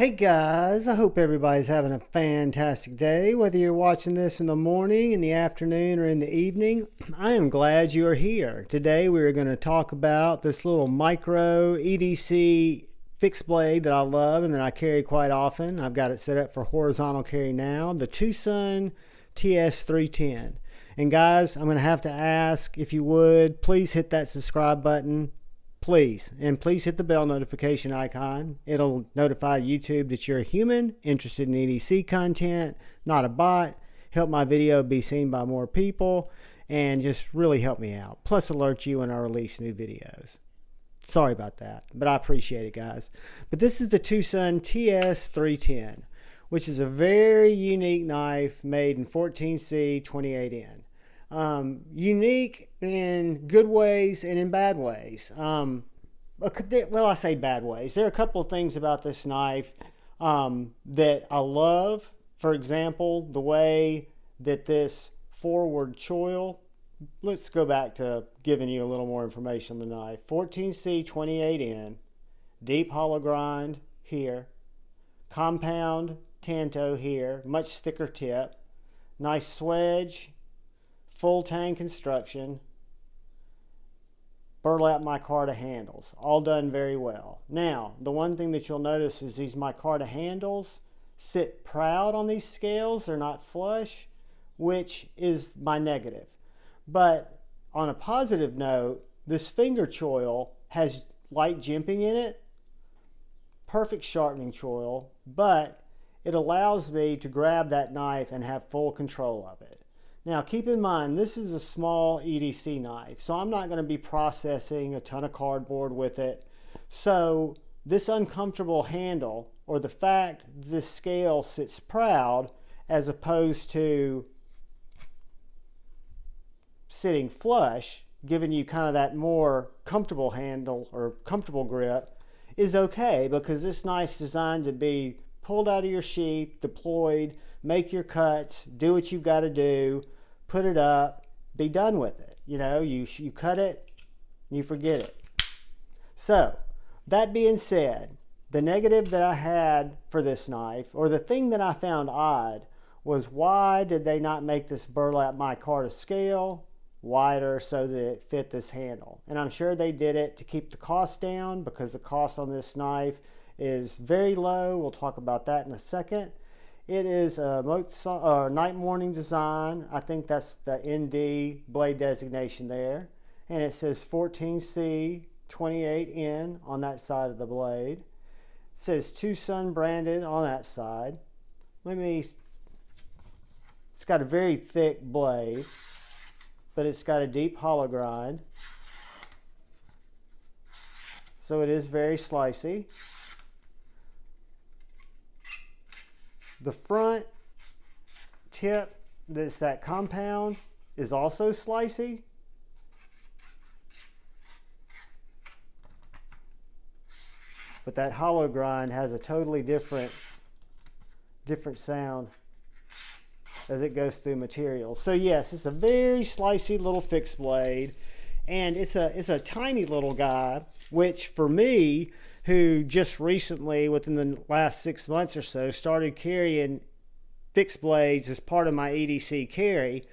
Hey guys, I hope everybody's having a fantastic day. Whether you're watching this in the morning, in the afternoon, or in the evening, I am glad you are here. Today we are going to talk about this little micro EDC fixed blade that I love and that I carry quite often. I've got it set up for horizontal carry now, the TwoSun TS310. And guys, I'm going to have to ask if you would please hit that subscribe button. Please, and please hit the bell notification icon. It'll notify YouTube that you're a human interested in EDC content, not a bot. Help my video be seen by more people, and just really help me out. Plus alert you when I release new videos. Sorry about that, but I appreciate it, guys. But this is the TwoSun TS310, which is a very unique knife made in 14C 28N. Unique in good ways and in bad ways. Well, I say bad ways. There are a couple of things about this knife that I love. For example, the way that this forward choil, let's go back to giving you a little more information on the knife. 14C 28N, deep hollow grind here, compound tanto here, much thicker tip, nice swedge, full tang construction, burlap micarta handles, all done very well. Now, the one thing that you'll notice is these micarta handles sit proud on these scales. They're not flush, which is my negative. But on a positive note, this finger choil has light jimping in it, perfect sharpening choil, but it allows me to grab that knife and have full control of it. Now keep in mind, this is a small EDC knife, so I'm not going to be processing a ton of cardboard with it. So this uncomfortable handle, or the fact this scale sits proud as opposed to sitting flush, giving you kind of that more comfortable handle or comfortable grip, is okay, because this knife's designed to be pulled out of your sheath, deployed, make your cuts, do what you've got to do, put it up, be done with it. You know, you cut it, you forget it. So, that being said, the negative that I had for this knife, or the thing that I found odd, was why did they not make this burlap micarta scale wider so that it fit this handle? And I'm sure they did it to keep the cost down, because the cost on this knife is very low. We'll talk about that in a second. It is a night morning design. I think that's the ND blade designation there. And it says 14C 28N on that side of the blade. It says TwoSun branded on that side. It's got a very thick blade, but it's got a deep hollow grind. So it is very slicey. The front tip, that's that compound, is also slicey. But that hollow grind has a totally different sound as it goes through material. So yes, it's a very slicey little fixed blade, and it's a tiny little guy, which for me, who just recently, within the last 6 months or so, started carrying fixed blades as part of my EDC carry,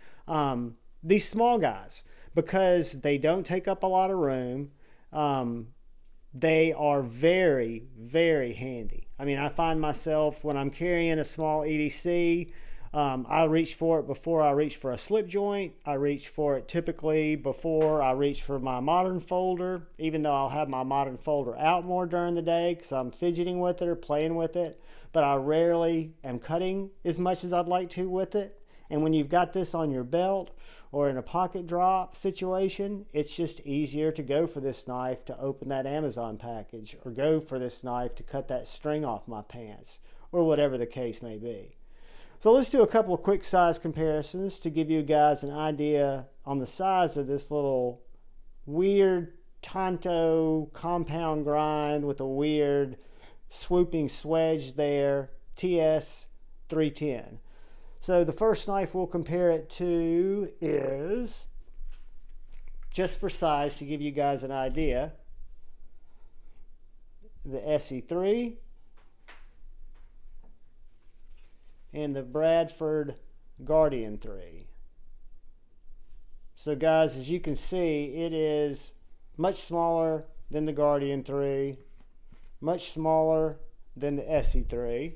these small guys, because they don't take up a lot of room, they are very, very handy. I mean, I find myself, when I'm carrying a small EDC, I reach for it before I reach for a slip joint. I reach for it typically before I reach for my modern folder, even though I'll have my modern folder out more during the day because I'm fidgeting with it or playing with it. But I rarely am cutting as much as I'd like to with it. And when you've got this on your belt or in a pocket drop situation, it's just easier to go for this knife to open that Amazon package, or go for this knife to cut that string off my pants, or whatever the case may be. So let's do a couple of quick size comparisons to give you guys an idea on the size of this little weird tanto compound grind with a weird swooping swedge there, TS310. So the first knife we'll compare it to is, just for size to give you guys an idea, the SE3 and the Bradford Guardian 3. So guys, as you can see, it is much smaller than the Guardian 3, much smaller than the SE3.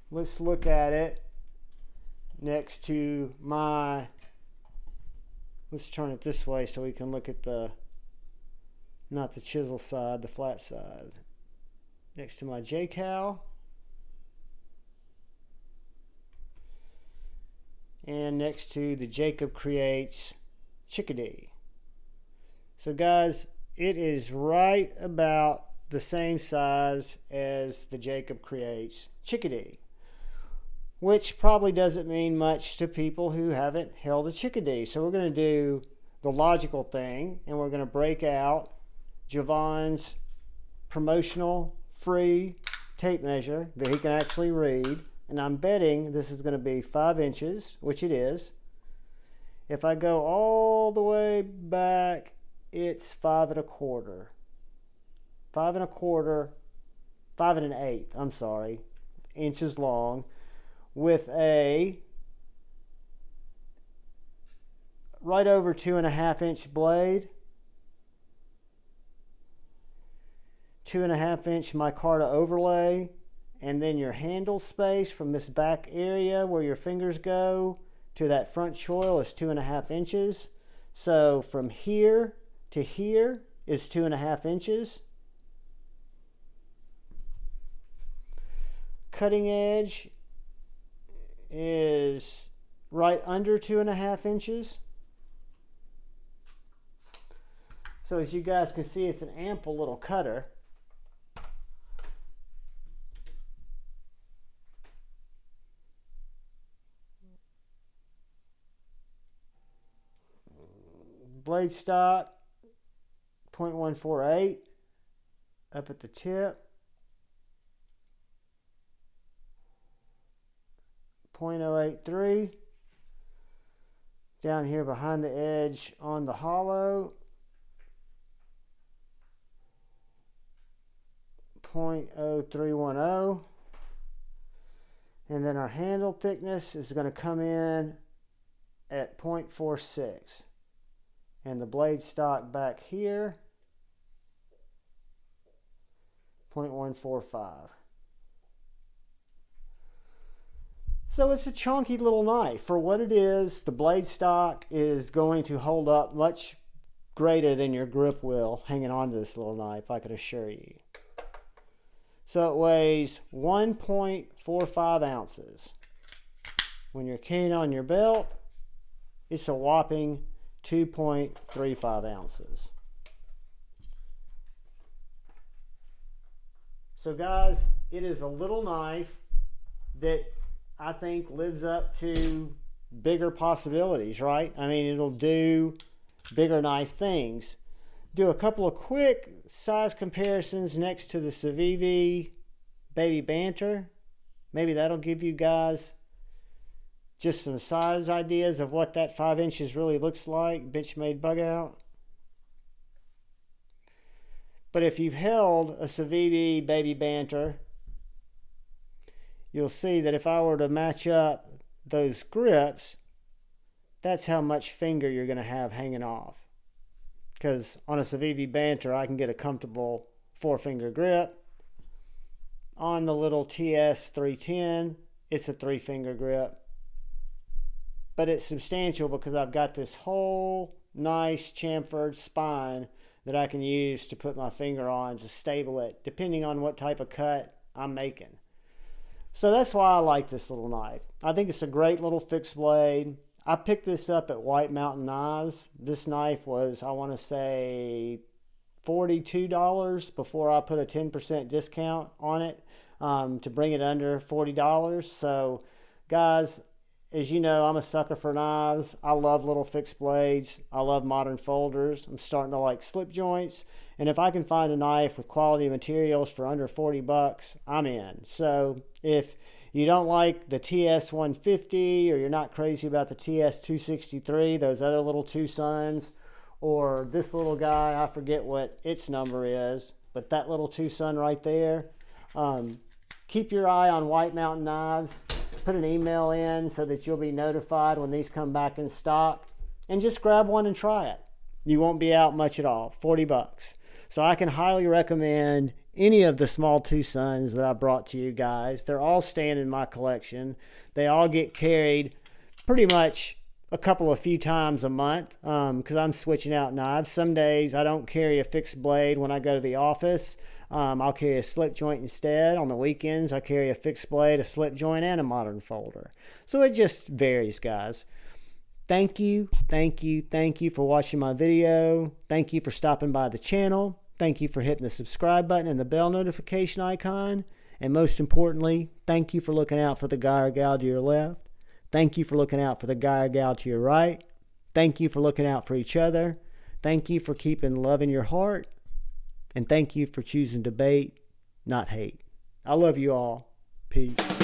Let's look at it next to my, let's turn it this way so we can look at the, not the chisel side, the flat side. Next to my J-Cal. And next to the Jacob Creates Chickadee. So guys, it is right about the same size as the Jacob Creates Chickadee, which probably doesn't mean much to people who haven't held a chickadee. So we're going to do the logical thing, and we're going to break out Javon's promotional free tape measure that he can actually read. And I'm betting this is going to be 5 inches, which it is. If I go all the way back, it's 5 1/4. 5 1/4, 5 1/8, I'm sorry, inches long, with a right over 2.5 inch blade, 2.5 inch micarta overlay, and then your handle space from this back area where your fingers go to that front choil is 2.5 inches. So from here to here is 2.5 inches. Cutting edge is right under 2.5 inches. So as you guys can see, it's an ample little cutter. Blade stock 0.148 up at the tip, 0.083 down here behind the edge on the hollow, 0.0310, and then our handle thickness is going to come in at 0.46. And the blade stock back here, 0.145. So it's a chunky little knife. For what it is, the blade stock is going to hold up much greater than your grip will hanging onto this little knife, I can assure you. So it weighs 1.45 ounces. When you're carrying on your belt, it's a whopping 2.35 ounces. So guys, it is a little knife that I think lives up to bigger possibilities, right? I mean, it'll do bigger knife things. Do a couple of quick size comparisons next to the Civivi Baby Banter. Maybe that'll give you guys just some size ideas of what that 5 inches really looks like, Benchmade bug out. But if you've held a Civivi Baby Banter, you'll see that if I were to match up those grips, that's how much finger you're going to have hanging off. Because on a Civivi Banter, I can get a comfortable 4-finger grip. On the little TS310, it's a 3-finger grip. But it's substantial because I've got this whole nice chamfered spine that I can use to put my finger on to stable it, depending on what type of cut I'm making. So that's why I like this little knife. I think it's a great little fixed blade. I picked this up at White Mountain Knives. This knife was, I want to say, $42 before I put a 10% discount on it to bring it under $40. So guys, as you know, I'm a sucker for knives. I love little fixed blades. I love modern folders. I'm starting to like slip joints. And if I can find a knife with quality materials for under 40 bucks, I'm in. So if you don't like the TS150 or you're not crazy about the TS263, those other little TwoSuns, or this little guy, I forget what its number is, but that little TwoSun right there, Keep your eye on White Mountain Knives. Put an email in so that you'll be notified when these come back in stock. And just grab one and try it. You won't be out much at all. 40 bucks. So I can highly recommend any of the small TwoSuns that I brought to you guys. They're all staying in my collection. They all get carried pretty much a few times a month because I'm switching out knives. Some days I don't carry a fixed blade when I go to the office. I'll carry a slip joint instead. On the weekends, I carry a fixed blade, a slip joint, and a modern folder. So it just varies, guys. Thank you for watching my video. Thank you for stopping by the channel. Thank you for hitting the subscribe button and the bell notification icon. And most importantly, thank you for looking out for the guy or gal to your left. Thank you for looking out for the guy or gal to your right. Thank you for looking out for each other. Thank you for keeping love in your heart. And thank you for choosing debate, not hate. I love you all. Peace.